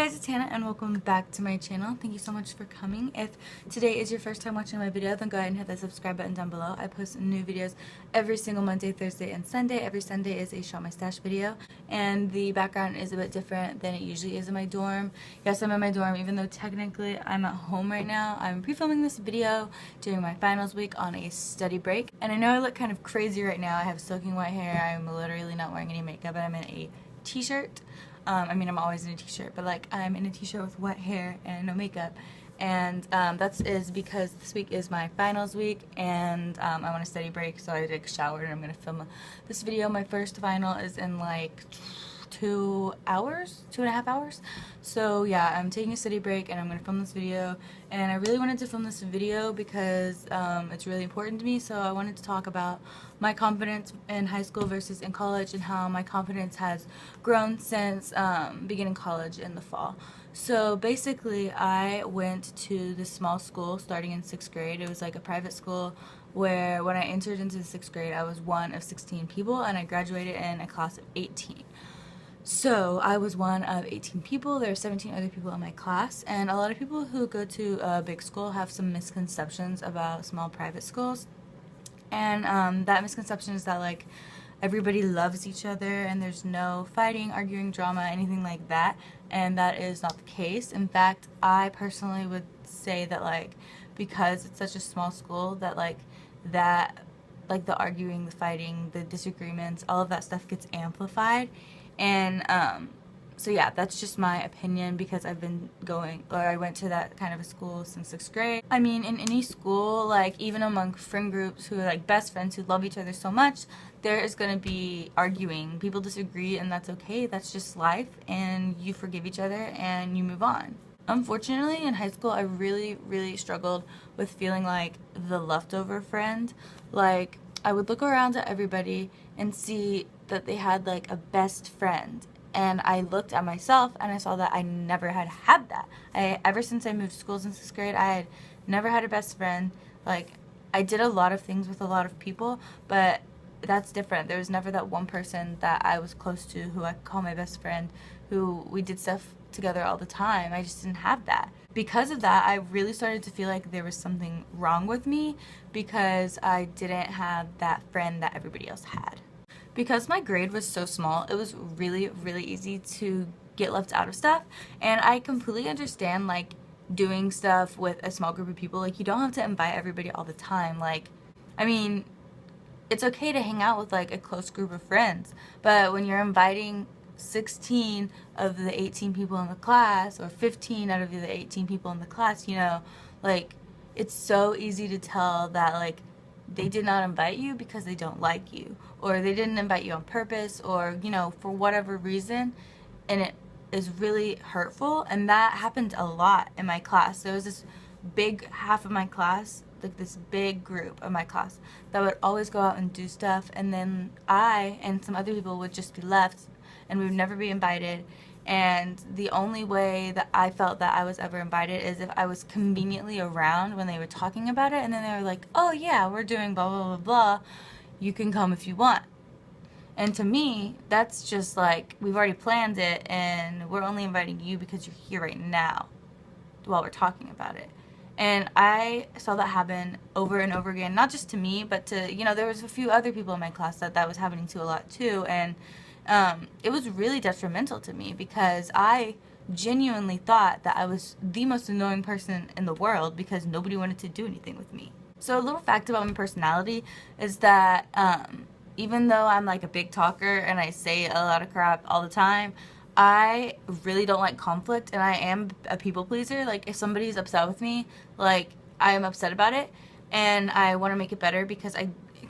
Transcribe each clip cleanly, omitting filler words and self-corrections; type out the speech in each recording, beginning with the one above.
guys, it's Hannah and welcome back to my channel. Thank you so much for coming. If today is your first time watching my video, then go ahead and hit that subscribe button down below. I post new videos every single Monday, Thursday, and Sunday. Every Sunday is a Shop My Stash video, and the background is a bit different than it usually is in my dorm. Yes, I'm in my dorm, even though technically I'm at home right now. I'm pre-filming this video during my finals week on a study break, and I know I look kind of crazy right now. I have soaking wet hair. I'm literally not wearing any makeup, and I'm in a t-shirt. I mean, I'm always in a t-shirt, but like I'm in a t-shirt with wet hair and no makeup, and that is because this week is my finals week, and I'm on a study break, so I took a shower and I'm gonna film this video. My first final is in like 2.5 hours. So yeah, I'm taking a study break and I'm gonna film this video, and I really wanted to film this video because it's really important to me. So I wanted to talk about my confidence in high school versus in college, and how my confidence has grown since beginning college in the fall. So basically, I went to this small school starting in 6th grade. It was like a private school where when I entered into the 6th grade, I was one of 16 people, and I graduated in a class of 18. So I was one of 18 people. There are 17 other people in my class, and a lot of people who go to a big school have some misconceptions about small private schools. And that misconception is that like everybody loves each other and there's no fighting, arguing, drama, anything like that. And that is not the case. In fact, I personally would say that like because it's such a small school that the arguing, the fighting, the disagreements, all of that stuff gets amplified. And so yeah, that's just my opinion because I've been I went to that kind of a school since 6th grade. I mean, in any school, like even among friend groups who are like best friends who love each other so much, there is going to be arguing. People disagree, and that's okay. That's just life, and you forgive each other and you move on. Unfortunately, in high school, I really struggled with feeling like the leftover friend. Like, I would look around at everybody and see that they had like a best friend, and I looked at myself and I saw that I never had that. Ever since I moved schools in 6th grade, I had never had a best friend. Like, I did a lot of things with a lot of people, but that's different. There was never that one person that I was close to who I could call my best friend, who we did stuff together all the time. I just didn't have that. Because of that, I really started to feel like there was something wrong with me because I didn't have that friend that everybody else had. Because my grade was so small, it was really easy to get left out of stuff, and I completely understand like doing stuff with a small group of people. Like, you don't have to invite everybody all the time. Like, I mean, it's okay to hang out with like a close group of friends, but when you're inviting 16 of the 18 people in the class, or 15 out of the 18 people in the class, you know, like, it's so easy to tell that like they did not invite you because they don't like you, or they didn't invite you on purpose, or, you know, for whatever reason, and it is really hurtful. And that happened a lot in my class. There was this big half of my class, like this big group of my class, that would always go out and do stuff, and then I and some other people would just be left, and we would never be invited. And the only way that I felt that I was ever invited is if I was conveniently around when they were talking about it, and then they were like, oh yeah, we're doing blah blah blah blah, you can come if you want. And to me, that's just like, we've already planned it, and we're only inviting you because you're here right now while we're talking about it. And I saw that happen over and over again, not just to me, but to, you know, there was a few other people in my class that was happening to a lot too. And it was really detrimental to me because I genuinely thought that I was the most annoying person in the world because nobody wanted to do anything with me. So a little fact about my personality is that even though I'm like a big talker and I say a lot of crap all the time, I really don't like conflict, and I am a people pleaser. Like, if somebody's upset with me, like, I am upset about it, and I want to make it better because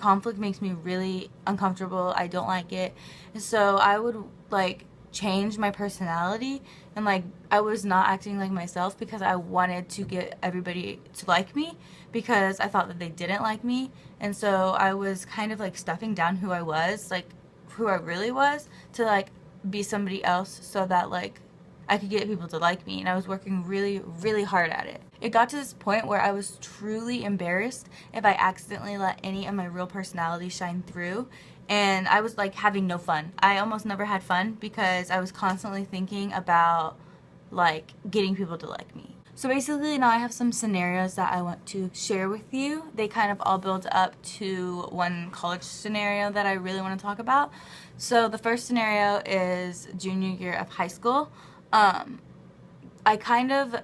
conflict makes me really uncomfortable. I don't like it. And so I would like change my personality, and like I was not acting like myself because I wanted to get everybody to like me because I thought that they didn't like me. And so I was kind of like stuffing down who I was, like who I really was, to like be somebody else so that like I could get people to like me, and I was working really hard at it. It got to this point where I was truly embarrassed if I accidentally let any of my real personality shine through, and I was like having no fun. I almost never had fun because I was constantly thinking about like getting people to like me. So basically now I have some scenarios that I want to share with you. They kind of all build up to one college scenario that I really want to talk about. So the first scenario is junior year of high school. I kind of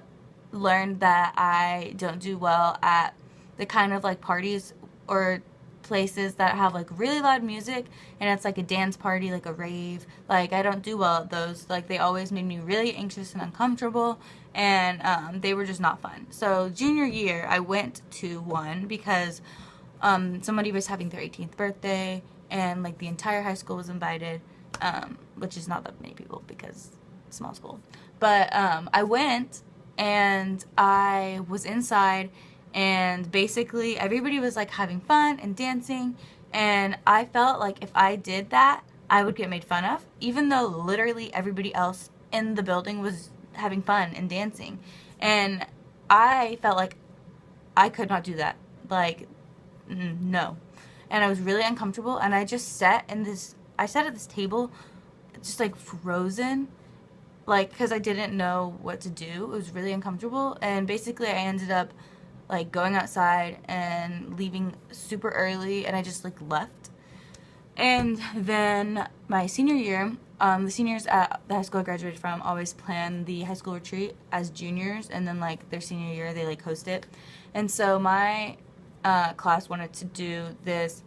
learned that I don't do well at the kind of like parties or places that have like really loud music and it's like a dance party, like a rave. Like I don't do well at those. Like they always made me really anxious and uncomfortable, and they were just not fun. So junior year I went to one because somebody was having their 18th birthday and like the entire high school was invited, which is not that many people because small school. But I went and I was inside and basically everybody was like having fun and dancing, and I felt like if I did that I would get made fun of, even though literally everybody else in the building was having fun and dancing, and I felt like I could not do that. Like no. And I was really uncomfortable, and I sat at this table just like frozen, like because I didn't know what to do. It was really uncomfortable, and basically I ended up like going outside and leaving super early, and I just like left. And then my senior year, the seniors at the high school I graduated from always plan the high school retreat as juniors, and then like their senior year they like host it. And so my class wanted to do this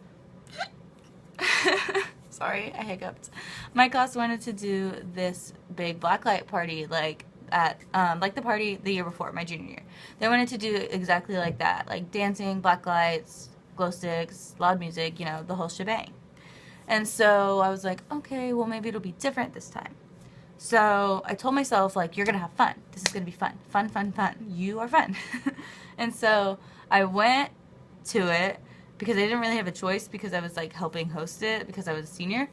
sorry, I hiccuped. My class wanted to do this big blacklight party like at like the party the year before, my junior year. They wanted to do exactly like that, like dancing, black lights, glow sticks, loud music, you know, the whole shebang. And so I was like, okay, well maybe it'll be different this time. So I told myself, like, you're gonna have fun. This is gonna be fun. Fun, fun, fun. You are fun. And so I went to it because I didn't really have a choice because I was like helping host it because I was a senior.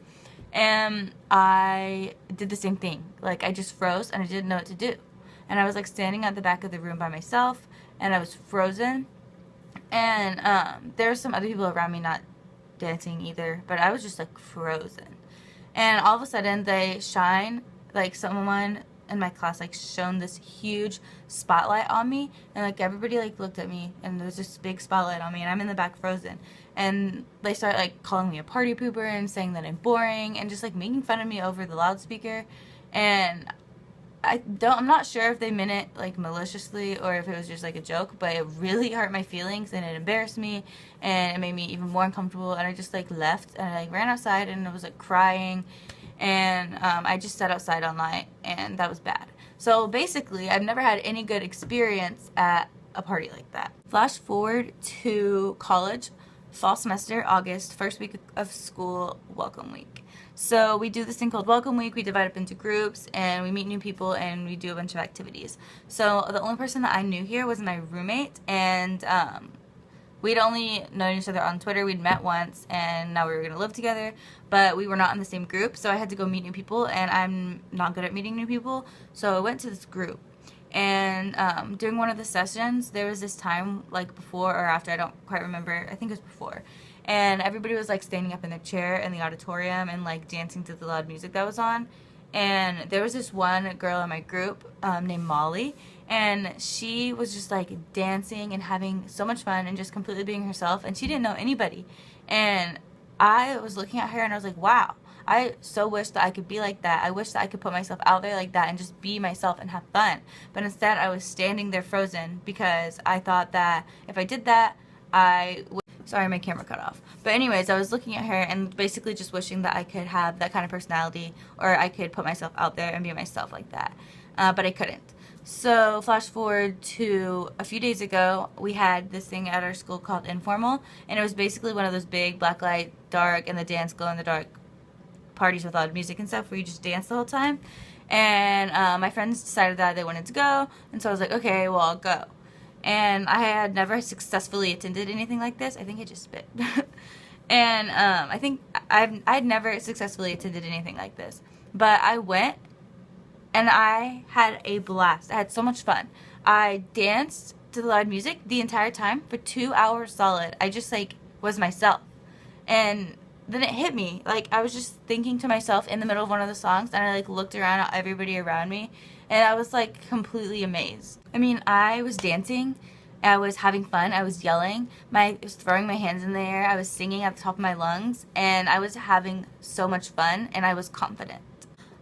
And I did the same thing. Like I just froze and I didn't know what to do. And I was like standing at the back of the room by myself and I was frozen. And there were some other people around me not dancing either, but I was just like frozen. And all of a sudden they shine, like someone in my class like shone this huge spotlight on me, and like everybody like looked at me and there was this big spotlight on me and I'm in the back frozen, and they start like calling me a party pooper and saying that I'm boring and just like making fun of me over the loudspeaker. And I'm not sure if they meant it like maliciously or if it was just like a joke, but it really hurt my feelings and it embarrassed me and it made me even more uncomfortable, and I just like left and I like ran outside and I was like crying, and I just sat outside all night, and that was bad. So basically I've never had any good experience at a party like that. Flash forward to college, fall semester, August, first week of school, welcome week. So we do this thing called Welcome Week. We divide up into groups and we meet new people and we do a bunch of activities. So the only person that I knew here was my roommate, and we'd only known each other on Twitter. We'd met once and now we were going to live together, but we were not in the same group, so I had to go meet new people, and I'm not good at meeting new people, so I went to this group. And during one of the sessions, there was this time, like before or after, I don't quite remember, I think it was before, and everybody was like standing up in their chair in the auditorium and like dancing to the loud music that was on. And there was this one girl in my group named Molly, and she was just like dancing and having so much fun and just completely being herself, and she didn't know anybody. And I was looking at her and I was like, wow, I so wish that I could be like that. I wish that I could put myself out there like that and just be myself and have fun. But instead I was standing there frozen because I thought that if I did that, I would... Sorry, my camera cut off. But anyways, I was looking at her and basically just wishing that I could have that kind of personality, or I could put myself out there and be myself like that. But I couldn't. So flash forward to a few days ago, we had this thing at our school called Informal, and it was basically one of those big black light, dark, and the dance glow in the dark parties with loud music and stuff where you just dance the whole time. And my friends decided that they wanted to go, and so I was like, okay, well, I'll go. And I had never successfully attended anything like this. I think I just spit. And I think I'd never successfully attended anything like this. But I went, and I had a blast. I had so much fun. I danced to the loud music the entire time for 2 hours solid. I just like was myself. And then it hit me. Like I was just thinking to myself in the middle of one of the songs, and I like looked around at everybody around me, and I was like completely amazed. I mean, I was dancing, I was having fun, I was yelling, I was throwing my hands in the air, I was singing at the top of my lungs, and I was having so much fun, and I was confident.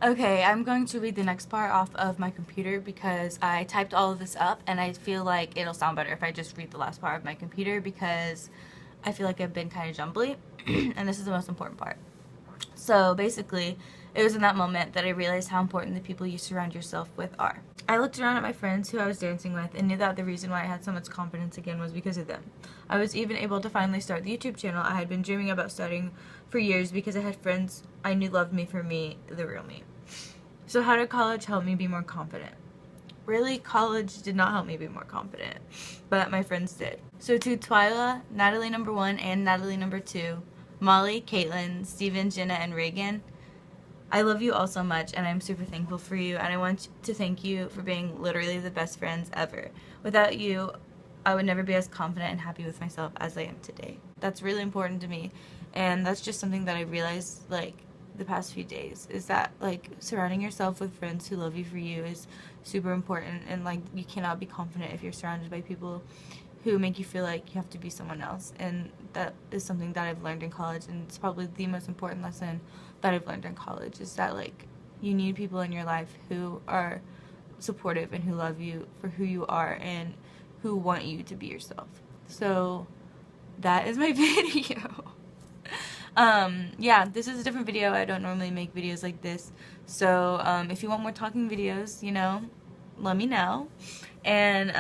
Okay, I'm going to read the next part off of my computer because I typed all of this up, and I feel like it'll sound better if I just read the last part of my computer because I feel like I've been kind of jumbly, and this is the most important part. So basically, it was in that moment that I realized how important the people you surround yourself with are. I looked around at my friends who I was dancing with and knew that the reason why I had so much confidence again was because of them. I was even able to finally start the YouTube channel I had been dreaming about starting for years because I had friends I knew loved me for me, the real me. So how did college help me be more confident? Really, college did not help me be more confident, but my friends did. So to Twyla, Natalie number 1 and Natalie number 2, Molly, Caitlin, Steven, Jenna, and Reagan, I love you all so much, and I'm super thankful for you, and I want to thank you for being literally the best friends ever. Without you, I would never be as confident and happy with myself as I am today. That's really important to me, and that's just something that I realized, like, the past few days, is that, like, surrounding yourself with friends who love you for you is super important, and, like, you cannot be confident if you're surrounded by people who make you feel like you have to be someone else, and that is something that I've learned in college, and it's probably the most important lesson that I've learned in college, is that, like, you need people in your life who are supportive and who love you for who you are and who want you to be yourself. So that is my video. Yeah, this is a different video. I don't normally make videos like this, so if you want more talking videos, you know, let me know. And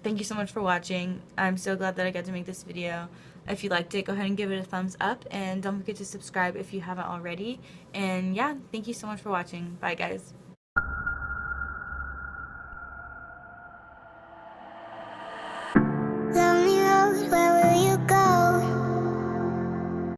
thank you so much for watching. I'm so glad that I got to make this video. If you liked it, go ahead and give it a thumbs up, and don't forget to subscribe if you haven't already. And yeah, thank you so much for watching. Bye guys.